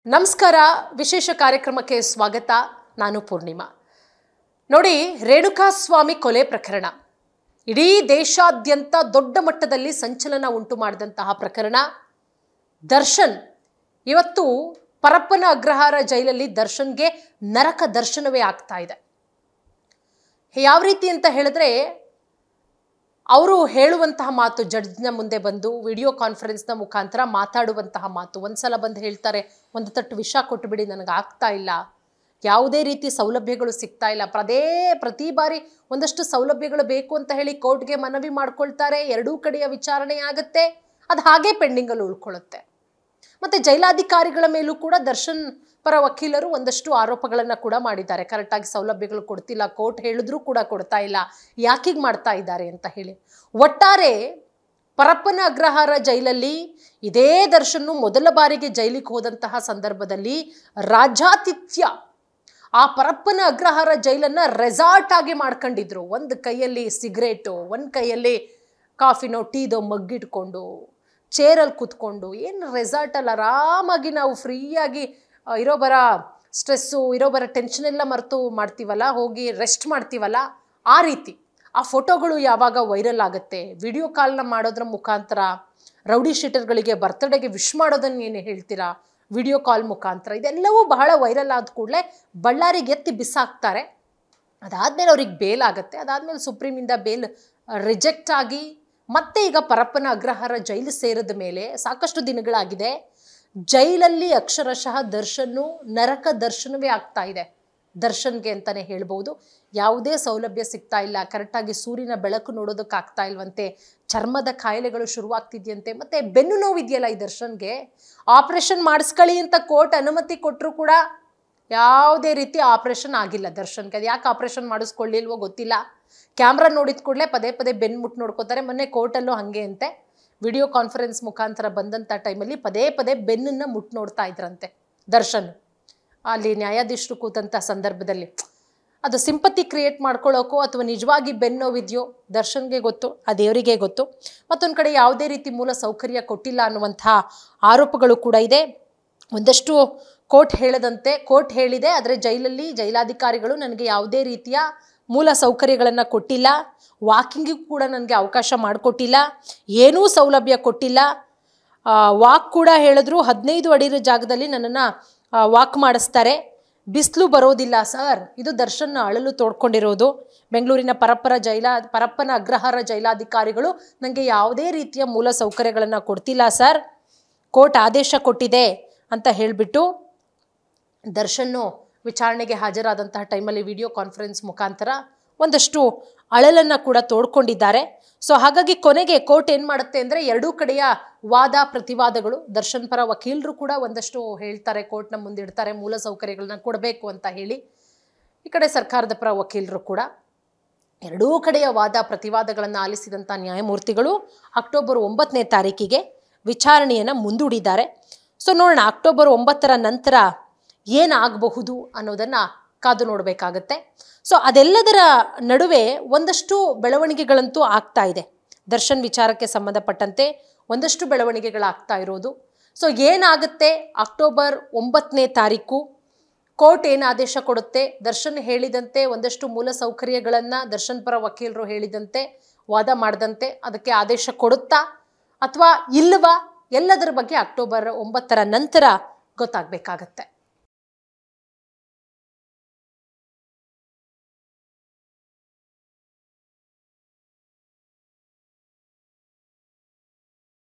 ನಮಸ್ಕಾರ ವಿಶೇಷ ಕಾರ್ಯಕ್ರಮಕ್ಕೆ ಸ್ವಾಗತ ನಾನು ಪೂರ್ಣಿಮಾ ನೋಡಿ ರೇಣುಕಾಸ್ವಾಮಿ ಕೊಲೆ ಪ್ರಕರಣ ಇಡೀ ದೇಶಾದ್ಯಂತ ದೊಡ್ಡ ಮಟ್ಟದಲ್ಲಿ ಸಂಚಲನ ಉಂಟು ಮಾಡಿದಂತಹ ಪ್ರಕರಣ ದರ್ಶನ್ ಇವತ್ತು ಪರಪ್ಪನ ಅಗ್ರಹಾರ ಜೈಲಲ್ಲಿ ದರ್ಶನ್ಗೆ ನರಕ ದರ್ಶನವೇ ಆಗ್ತಾ ಇದೆ ಯಾವ ರೀತಿ ಅಂತ ಹೇಳಿದ್ರೆ ಅವರು ಹೇಳುವಂತಹ ಮಾತು ಜಡ್ಜ್ನ ಮುಂದೆ ಬಂದು ವಿಡಿಯೋ ಕಾನ್ಫರೆನ್ಸ್ನ ಮುಖಾಂತರ ಮಾತಾಡುವಂತಹ ಮಾತು ಒಂದ್ಸಲ ಬಂದು ಹೇಳ್ತಾರೆ ಒಂದು ತಟ್ಟು ವಿಷ ಕೊಟ್ಟುಬಿಡಿ ನನಗೆ ಆಗ್ತಾ ಇಲ್ಲ ಯಾವುದೇ ರೀತಿ ಸೌಲಭ್ಯಗಳು ಸಿಗ್ತಾ ಇಲ್ಲ ಪ್ರತಿ ಬಾರಿ ಒಂದಷ್ಟು ಸೌಲಭ್ಯಗಳು ಬೇಕು ಅಂತ ಹೇಳಿ ಕೋರ್ಟ್ಗೆ ಮನವಿ ಮಾಡ್ಕೊಳ್ತಾರೆ ಎರಡೂ ಕಡೆಯ ವಿಚಾರಣೆ ಆಗುತ್ತೆ ಅದು ಹಾಗೆ ಪೆಂಡಿಂಗಲ್ಲಿ ಉಳ್ಕೊಳ್ಳುತ್ತೆ ಮತ್ತೆ ಜೈಲಾಧಿಕಾರಿಗಳ ಮೇಲೂ ಕೂಡ ದರ್ಶನ್ ಪರ ವಕೀಲರು ಒಂದಷ್ಟು ಆರೋಪಗಳನ್ನು ಕೂಡ ಮಾಡಿದ್ದಾರೆ ಕರೆಕ್ಟಾಗಿ ಸೌಲಭ್ಯಗಳು ಕೊಡ್ತಿಲ್ಲ ಕೋರ್ಟ್ ಹೇಳಿದ್ರೂ ಕೂಡ ಕೊಡ್ತಾ ಇಲ್ಲ ಯಾಕೀಗ ಮಾಡ್ತಾ ಇದ್ದಾರೆ ಅಂತ ಹೇಳಿ ಒಟ್ಟಾರೆ ಪರಪ್ಪನ ಅಗ್ರಹಾರ ಜೈಲಲ್ಲಿ ಇದೇ ದರ್ಶನ್ ಮೊದಲ ಬಾರಿಗೆ ಜೈಲಿಗೆ ಹೋದಂತಹ ಸಂದರ್ಭದಲ್ಲಿ ರಾಜಾತಿಥ್ಯ ಆ ಪರಪ್ಪನ ಅಗ್ರಹಾರ ಜೈಲನ್ನು ರೆಸಾರ್ಟ್ ಆಗಿ ಮಾಡ್ಕೊಂಡಿದ್ರು ಒಂದು ಕೈಯಲ್ಲಿ ಸಿಗರೇಟು ಒಂದು ಕೈಯಲ್ಲಿ ಕಾಫಿನೋ ಟೀದೋ ಮಗ್ಗಿಟ್ಕೊಂಡು ಚೇರಲ್ಲಿ ಕೂತ್ಕೊಂಡು ಏನು ರೆಸಾರ್ಟಲ್ಲಿ ಆರಾಮಾಗಿ ನಾವು ಫ್ರೀಯಾಗಿ ಇರೋ ಬರ ಸ್ಟ್ರೆಸ್ಸು ಇರೋ ಬರ ಟೆನ್ಷನ್ ಎಲ್ಲ ಮರೆತು ಮಾಡ್ತೀವಲ್ಲ ಹೋಗಿ ರೆಸ್ಟ್ ಮಾಡ್ತೀವಲ್ಲ ಆ ರೀತಿ ಆ ಫೋಟೋಗಳು ಯಾವಾಗ ವೈರಲ್ ಆಗುತ್ತೆ ವಿಡಿಯೋ ಕಾಲ್ನ ಮಾಡೋದ್ರ ಮುಖಾಂತರ ರೌಡಿ ಶೀಟರ್ಗಳಿಗೆ ಬರ್ತ್ಡೇಗೆ ವಿಶ್ ಮಾಡೋದನ್ನು ಏನು ಹೇಳ್ತೀರಾ ವಿಡಿಯೋ ಕಾಲ್ ಮುಖಾಂತರ ಇದೆಲ್ಲವೂ ಬಹಳ ವೈರಲ್ ಆದ ಕೂಡಲೇ ಬಳ್ಳಾರಿಗೆ ಎತ್ತಿ ಬಿಸಾಕ್ತಾರೆ ಅದಾದಮೇಲೆ ಅವ್ರಿಗೆ ಬೇಲ್ ಆಗುತ್ತೆ ಅದಾದಮೇಲೆ ಸುಪ್ರೀಮಿಂದ ಬೇಲ್ ರಿಜೆಕ್ಟ್ ಆಗಿ ಮತ್ತೆ ಈಗ ಪರಪ್ಪನ ಅಗ್ರಹಾರ ಜೈಲು ಸೇರಿದ ಮೇಲೆ ಸಾಕಷ್ಟು ದಿನಗಳಾಗಿದೆ ಜೈಲಲ್ಲಿ ಅಕ್ಷರಶಃ ದರ್ಶನ್ನು ನರಕ ದರ್ಶನವೇ ಆಗ್ತಾ ಇದೆ ದರ್ಶನ್ಗೆ ಅಂತಾನೆ ಹೇಳ್ಬೋದು ಯಾವುದೇ ಸೌಲಭ್ಯ ಸಿಗ್ತಾ ಇಲ್ಲ ಕರೆಕ್ಟಾಗಿ ಸೂರ್ಯನ ಬೆಳಕು ನೋಡೋದಕ್ಕಾಗ್ತಾ ಇಲ್ವಂತೆ ಚರ್ಮದ ಕಾಯಿಲೆಗಳು ಶುರುವಾಗ್ತಿದೆಯಂತೆ ಮತ್ತೆ ಬೆನ್ನು ನೋವಿದೆಯಲ್ಲ ಈ ದರ್ಶನ್ಗೆ ಆಪರೇಷನ್ ಮಾಡಿಸ್ಕೊಳ್ಳಿ ಅಂತ ಕೋರ್ಟ್ ಅನುಮತಿ ಕೊಟ್ಟರು ಕೂಡ ಯಾವುದೇ ರೀತಿ ಆಪರೇಷನ್ ಆಗಿಲ್ಲ ದರ್ಶನ್ಗೆ ಅದು ಯಾಕೆ ಆಪರೇಷನ್ ಮಾಡಿಸ್ಕೊಳ್ಳಿಲ್ವೋ ಗೊತ್ತಿಲ್ಲ ಕ್ಯಾಮ್ರಾ ನೋಡಿದ ಕೂಡಲೇ ಪದೇ ಪದೇ ಬೆನ್ನು ಮುಟ್ಟು ನೋಡ್ಕೋತಾರೆ ಮೊನ್ನೆ ಕೋರ್ಟಲ್ಲೂ ಹಾಗೆ ಅಂತೆ ವಿಡಿಯೋ ಕಾನ್ಫರೆನ್ಸ್ ಮುಖಾಂತರ ಬಂದಂಥ ಟೈಮಲ್ಲಿ ಪದೇ ಪದೇ ಬೆನ್ನನ್ನು ಮುಟ್ಟು ನೋಡ್ತಾ ಇದ್ರಂತೆ ದರ್ಶನ್ ಅಲ್ಲಿ ನ್ಯಾಯಾಧೀಶರು ಕೂತಂಥ ಸಂದರ್ಭದಲ್ಲಿ ಅದು ಸಿಂಪತಿ ಕ್ರಿಯೇಟ್ ಮಾಡ್ಕೊಳ್ಳೋಕೋ ಅಥವಾ ನಿಜವಾಗಿ ಬೆನ್ನೋವಿದೆಯೋ ದರ್ಶನ್ಗೆ ಗೊತ್ತು ಆ ದೇವರಿಗೆ ಗೊತ್ತು ಮತ್ತೊಂದು ಕಡೆ ಯಾವುದೇ ರೀತಿ ಮೂಲ ಸೌಕರ್ಯ ಕೊಟ್ಟಿಲ್ಲ ಅನ್ನುವಂಥ ಆರೋಪಗಳು ಕೂಡ ಇದೆ ಒಂದಷ್ಟು ಕೋರ್ಟ್ ಹೇಳದಂತೆ ಕೋರ್ಟ್ ಹೇಳಿದೆ ಆದರೆ ಜೈಲಲ್ಲಿ ಜೈಲಾಧಿಕಾರಿಗಳು ನನಗೆ ಯಾವುದೇ ರೀತಿಯ ಮೂಲ ಸೌಕರ್ಯಗಳನ್ನು ಕೊಟ್ಟಿಲ್ಲ ವಾಕಿಂಗಿಗೂ ಕೂಡ ನನಗೆ ಅವಕಾಶ ಮಾಡಿಕೊಟ್ಟಿಲ್ಲ ಏನೂ ಸೌಲಭ್ಯ ಕೊಟ್ಟಿಲ್ಲ ವಾಕ್ ಕೂಡ ಹೇಳಿದ್ರು 15 ಅಡಿ ಜಾಗದಲ್ಲಿ ನನ್ನನ್ನು ವಾಕ್ ಮಾಡಿಸ್ತಾರೆ ಬಿಸಿಲು ಬರೋದಿಲ್ಲ ಸರ್ ಇದು ದರ್ಶನ್ ಅಳಲು ತೋಡ್ಕೊಂಡಿರೋದು ಬೆಂಗಳೂರಿನ ಪರಪ್ಪನ ಅಗ್ರಹಾರ ಜೈಲಾಧಿಕಾರಿಗಳು ನನಗೆ ಯಾವುದೇ ರೀತಿಯ ಮೂಲ ಸೌಕರ್ಯಗಳನ್ನು ಕೊಡ್ತಿಲ್ಲ ಸರ್ ಕೋರ್ಟ್ ಆದೇಶ ಕೊಟ್ಟಿದೆ ಅಂತ ಹೇಳಿಬಿಟ್ಟು ದರ್ಶನ್ನು ವಿಚಾರಣೆಗೆ ಹಾಜರಾದಂತಹ ಟೈಮಲ್ಲಿ ವಿಡಿಯೋ ಕಾನ್ಫರೆನ್ಸ್ ಮುಖಾಂತರ ಒಂದಷ್ಟು ಅಳಲನ್ನು ಕೂಡ ತೋಡ್ಕೊಂಡಿದ್ದಾರೆ ಸೊ ಹಾಗಾಗಿ ಕೊನೆಗೆ ಕೋರ್ಟ್ ಏನು ಮಾಡುತ್ತೆ ಅಂದರೆ ಎರಡೂ ಕಡೆಯ ವಾದ ಪ್ರತಿವಾದಗಳು ದರ್ಶನ್ ಪರ ವಕೀಲರು ಕೂಡ ಒಂದಷ್ಟು ಹೇಳ್ತಾರೆ ಕೋರ್ಟ್ನ ಮುಂದಿಡ್ತಾರೆ ಮೂಲ ಸೌಕರ್ಯಗಳನ್ನ ಕೊಡಬೇಕು ಅಂತ ಹೇಳಿ ಈ ಕಡೆ ಸರ್ಕಾರದ ಪರ ವಕೀಲರು ಕೂಡ ಎರಡೂ ಕಡೆಯ ವಾದ ಪ್ರತಿವಾದಗಳನ್ನು ಆಲಿಸಿದಂಥ ನ್ಯಾಯಮೂರ್ತಿಗಳು ಅಕ್ಟೋಬರ್ 9ನೇ ತಾರೀಕಿಗೆ ವಿಚಾರಣೆಯನ್ನು ಮುಂದೂಡಿದ್ದಾರೆ ಸೊ ನೋಡೋಣ ಅಕ್ಟೋಬರ್ 9ರ ನಂತರ ಏನಾಗಬಹುದು ಅನ್ನೋದನ್ನು ಕಾದು ನೋಡಬೇಕಾಗತ್ತೆ ಸೊ ಅದೆಲ್ಲದರ ನಡುವೆ ಒಂದಷ್ಟು ಬೆಳವಣಿಗೆಗಳಂತೂ ಆಗ್ತಾ ಇದೆ ದರ್ಶನ್ ವಿಚಾರಕ್ಕೆ ಸಂಬಂಧಪಟ್ಟಂತೆ ಒಂದಷ್ಟು ಬೆಳವಣಿಗೆಗಳಾಗ್ತಾ ಇರೋದು ಸೊ ಏನಾಗುತ್ತೆ ಅಕ್ಟೋಬರ್ 9ನೇ ತಾರೀಕು ಕೋರ್ಟ್ ಏನು ಆದೇಶ ಕೊಡುತ್ತೆ ದರ್ಶನ್ ಹೇಳಿದಂತೆ ಒಂದಷ್ಟು ಮೂಲ ಸೌಕರ್ಯಗಳನ್ನು ದರ್ಶನ್ ಪರ ವಕೀಲರು ಹೇಳಿದಂತೆ ವಾದ ಮಾಡಿದಂತೆ ಅದಕ್ಕೆ ಆದೇಶ ಕೊಡುತ್ತಾ ಅಥವಾ ಇಲ್ಲವಾ ಎಲ್ಲದರ ಬಗ್ಗೆ ಅಕ್ಟೋಬರ್ 9ರ ನಂತರ ಗೊತ್ತಾಗಬೇಕಾಗತ್ತೆ